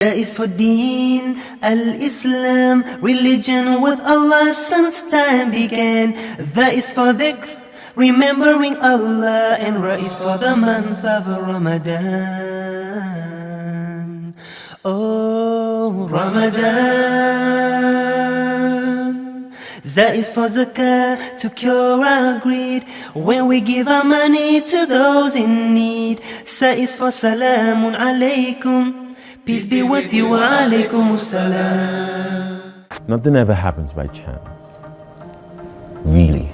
That is for Deen al-Islam, religion with Allah since time began. That is for dhikr, remembering Allah, and Ra is for the month of Ramadan. Oh, Ramadan. That is for zakah, to cure our greed, when we give our money to those in need. Sa is for salamun alaykum, peace be with you, wa alaykum assalam. Nothing ever happens by chance. Really.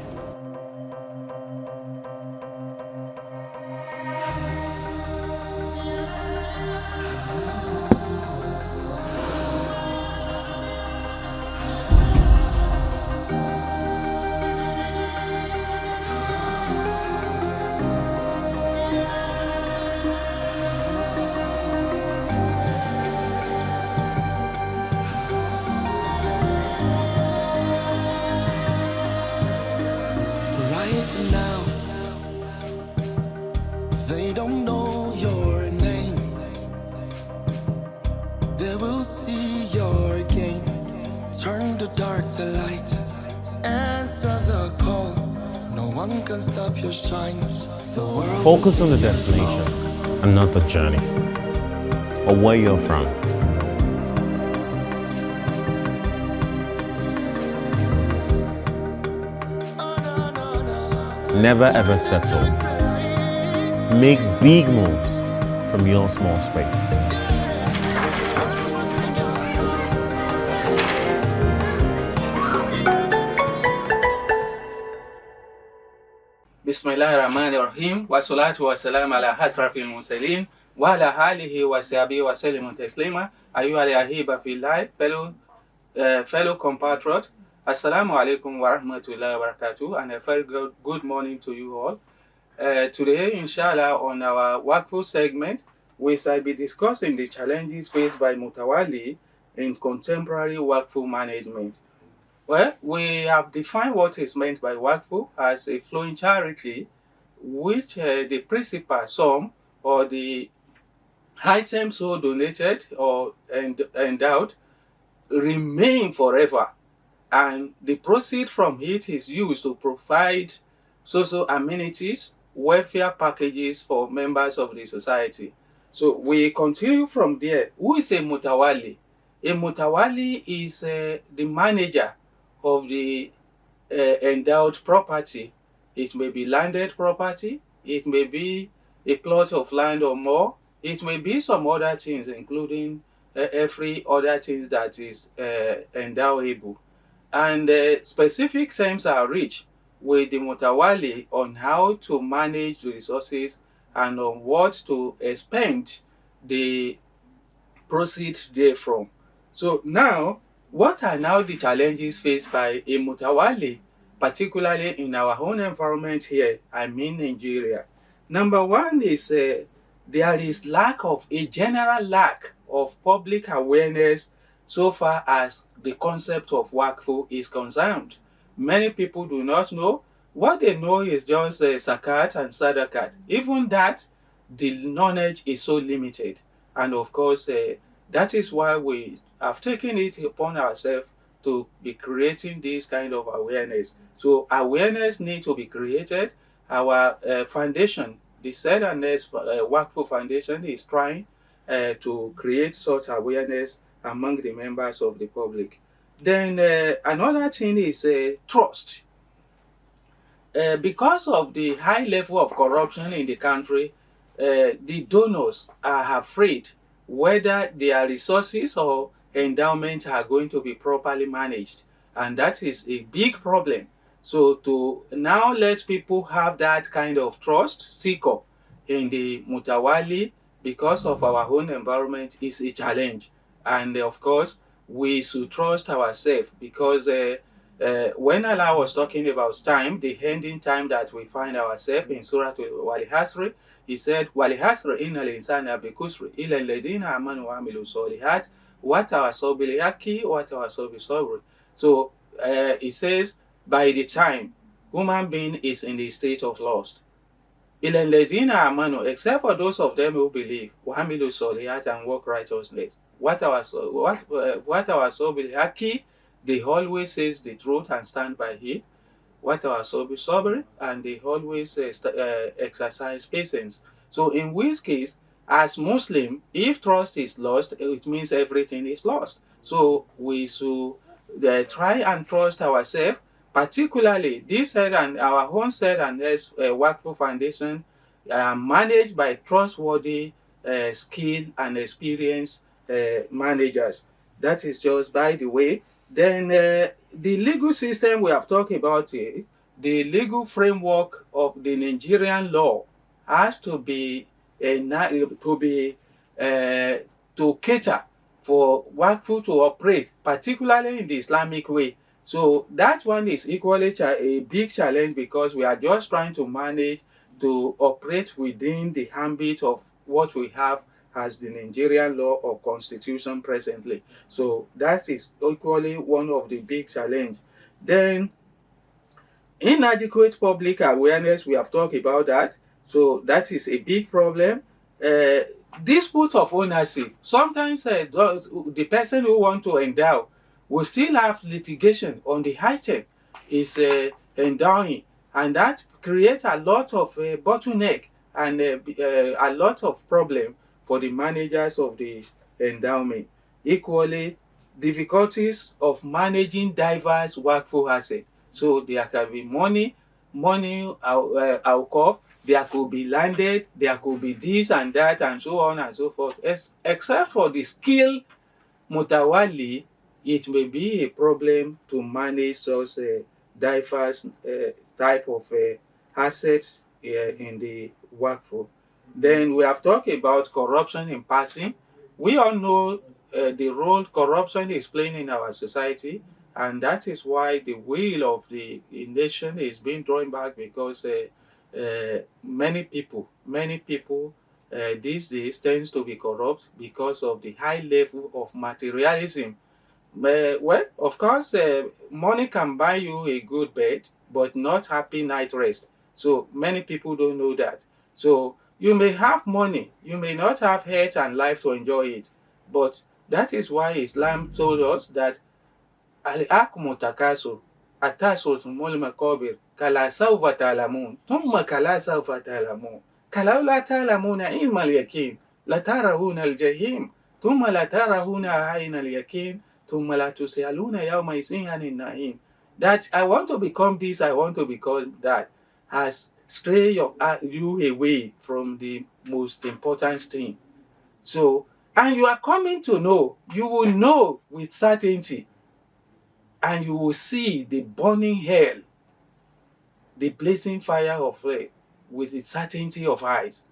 Now, they don't know your name. They will see your game. Turn the dark to light. Answer the call. No one can stop your shine. The world Focus on the destination and not the journey, or where you're from. Never ever settle. Make big moves from your small space. Bismillahirrahmanirrahim. Wassalatu wassalam ala asrafil mursalin wa ala alihi wa sahbihi wa sallam taslima. Ayyuhal ahiba fillah, fellow compatriots. Assalamu alaikum wa rahmatullahi wa barakatuh, and a very good morning to you all. Today, inshallah, on our Waqf segment, we shall be discussing the challenges faced by Mutawalis in contemporary Waqf management. Well, we have defined what is meant by Waqf as a flowing charity, which the principal sum or the items so donated or endowed remain forever, and the proceeds from it is used to provide social amenities, welfare packages for members of the society. So we continue from there. Who is a Mutawali? A Mutawali is the manager of the endowed property. It may be landed property, it may be a plot of land or more, it may be some other things, including every other thing that is endowable. And specific terms are reached with the Mutawali on how to manage the resources and on what to expend the proceed therefrom. So now, what are now the challenges faced by a Mutawali, particularly in our own environment here, I mean Nigeria? Number one is there is a general lack of public awareness so far as the concept of Waqf is concerned. Many people do not know. What they know is just zakat and sadaqat. Even that, the knowledge is so limited. And of course, that is why we have taken it upon ourselves to be creating this kind of awareness. So awareness needs to be created. Our foundation, the Said and Next Waqf Foundation, is trying to create such awareness among the members of the public. Then another thing is trust. Because of the high level of corruption in the country, the donors are afraid whether their resources or endowments are going to be properly managed. And that is a big problem. So to now let people have that kind of trust seeker in the Mutawali because of our own environment is a challenge. And of course, we should trust ourselves, because when Allah was talking about time, the ending time that we find ourselves in Surah Wal-Hasr, He said, وَلِحَسْرِ إِنَّ الْإِنسَانَ بِكُسْرِ إِلَّا الَّذِينَ آمَنُوا وَعَمِلُوا الصَّالِحَاتِ وَتَوَاصَوْا بِالْحَقِّ وَتَوَاصَوْا بِالصَّبْرِ. So it says, by the time human being is in the state of lost, إِلَّا الَّذِينَ آمَنُوا, except for those of them who believe, وَعَمِلُوا الصَّالِحَاتِ, and work righteousness. what our Sobil Haki, they always says the truth and stand by it. What our Sobil, and they always exercise patience. So in which case, as Muslim, if trust is lost, it means everything is lost. So we should try and trust ourselves, particularly this said and our own said and this Waqf Foundation managed by trustworthy, skilled and experienced managers. That is just by the way. Then the legal system we have talked about it, the legal framework of the Nigerian law has to be to cater for Waqf to operate, particularly in the Islamic way. So that one is equally a big challenge because we are just trying to manage to operate within the ambit of what we have as the Nigerian law or constitution presently. So that is equally one of the big challenge. Then inadequate public awareness, we have talked about that. So that is a big problem. Dispute of ownership. Sometimes the person who want to endow will still have litigation on the item is endowing, and that creates a lot of bottleneck and a lot of problem for the managers of the endowment. Equally, difficulties of managing diverse Waqf assets. So there can be money out, there could be landed, there could be this and that and so on and so forth. Except for the skill Mutawali, it may be a problem to manage such diverse type of assets in the Waqf. Then we have talked about corruption in passing. We all know the role corruption is playing in our society, and that is why the will of the nation is being drawn back because many people these days tends to be corrupt because of the high level of materialism. Well, of course, money can buy you a good bed, but not happy night rest. So many people don't know that. So you may have money, you may not have health and life to enjoy it, but that is why Islam told us that al-akmu takasur atasurtumul makabir kala sawfa ta'lamun thumma kala sawfa ta'lamun kala la ta'lamuna ilma al-yaqin la tarawuna al-jahim thumma la tarawuna ayna al-yaqin thumma la tus'aluna yawma idhin 'anil na'im. That I want to become this, I want to become that, has stray you away from the most important thing. So, and you are coming to know, you will know with certainty, and you will see the burning hell, the blazing fire of hell with the certainty of eyes.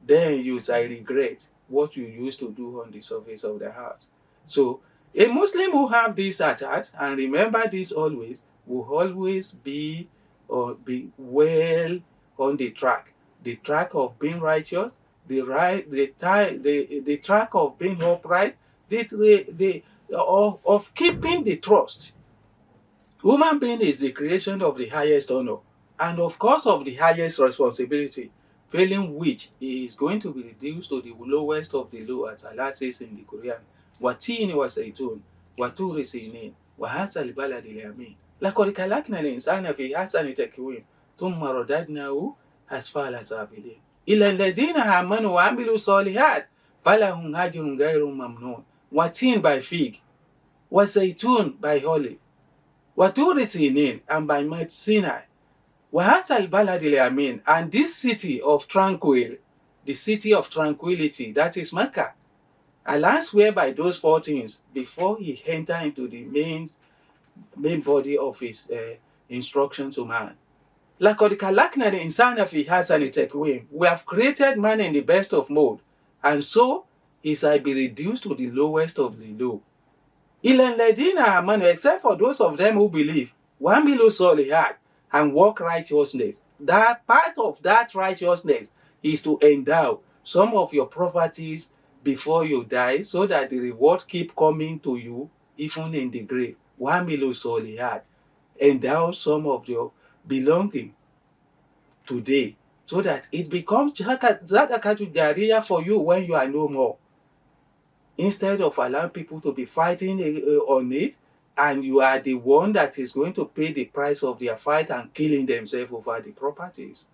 Then you shall regret what you used to do on the surface of the earth. So a Muslim who have this at heart and remember this always will always be well on the track of being righteous, the track of being upright, of keeping the trust. Human being is the creation of the highest honor and of course of the highest responsibility, failing which is going to be reduced to the lowest of the low, as Allah says in the Quran. Watini wa saytun, waturi sinin, wa hasa libaladi liamin. Laqad khalaqna al-insana fi ahsani taqwim, thumma radadnahu asfala safilin. Illa alladhina amanu wa amilu salihat, falahum ajrun ghayru mamnun. Watin by fig, wa saytun by olive, waturi sinin and by Mount Sinai. Wa hasa libaladi liamin, and this city of tranquil, the city of tranquility, that is Mecca. Allah swear by those four things before he enter into the main body of his instruction to man. لَقَدْ كَلَقْنَا الْإِنسَانَ فِي أَحْسَنِ تَقْوِيمٍ. We have created man in the best of mode, and so he shall be reduced to the lowest of the low. إِلَّا الَّذِينَ آمَنُوا, except for those of them who believe, وَعَمِلُوا الصَّالِحَاتِ, and work righteousness. That part of that righteousness is to endow some of your properties before you die, so that the reward keep coming to you even in the grave. Wamilu solihat. Endow some of your belonging today, so that it becomes zadakatu jariya for you when you are no more. instead of allowing people to be fighting on it, and you are the one that is going to pay the price of their fight and killing themselves over the properties.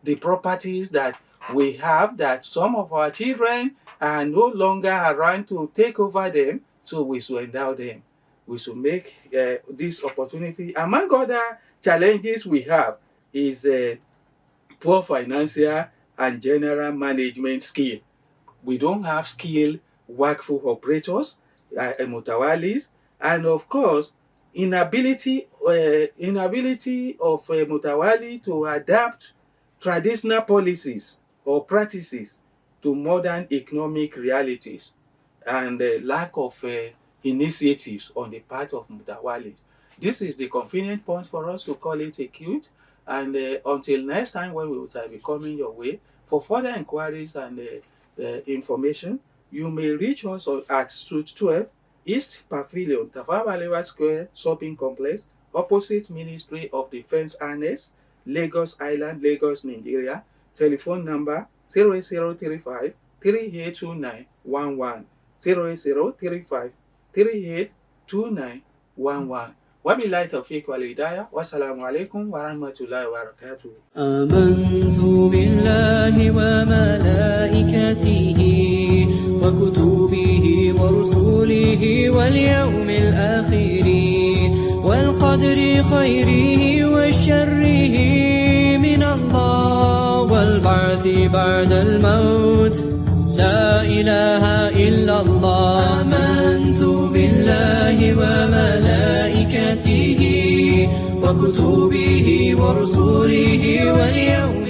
The properties that we have, that some of our children are no longer around to take over them, so we should endow them. We should make this opportunity. Among other challenges we have is poor financial and general management skill. We don't have skilled Waqf operators, Mutawalis, and of course, inability of Mutawali to adapt traditional policies or practices to modern economic realities, and lack of initiatives on the part of Mutawalis. This is the convenient point for us to call it acute. And until next time, when we will be coming your way, for further inquiries and information, you may reach us at Street 12, East Pavilion, Tafawa Balewa Square, Shopping Complex, opposite Ministry of Defense Annex, Lagos Island, Lagos, Nigeria. Telephone number 08035 382911, 08035 382911. وبالله التوفيق والهداية والسلام عليكم ورحمة الله وبركاته. آمنت بالله وملائكته وكتبه ورسله واليوم الآخر والقدر خيره وشره من الله والبعث بعد الموت لا إله إلا الله. آمنت بالله وملائكته وكتبه ورسله واليوم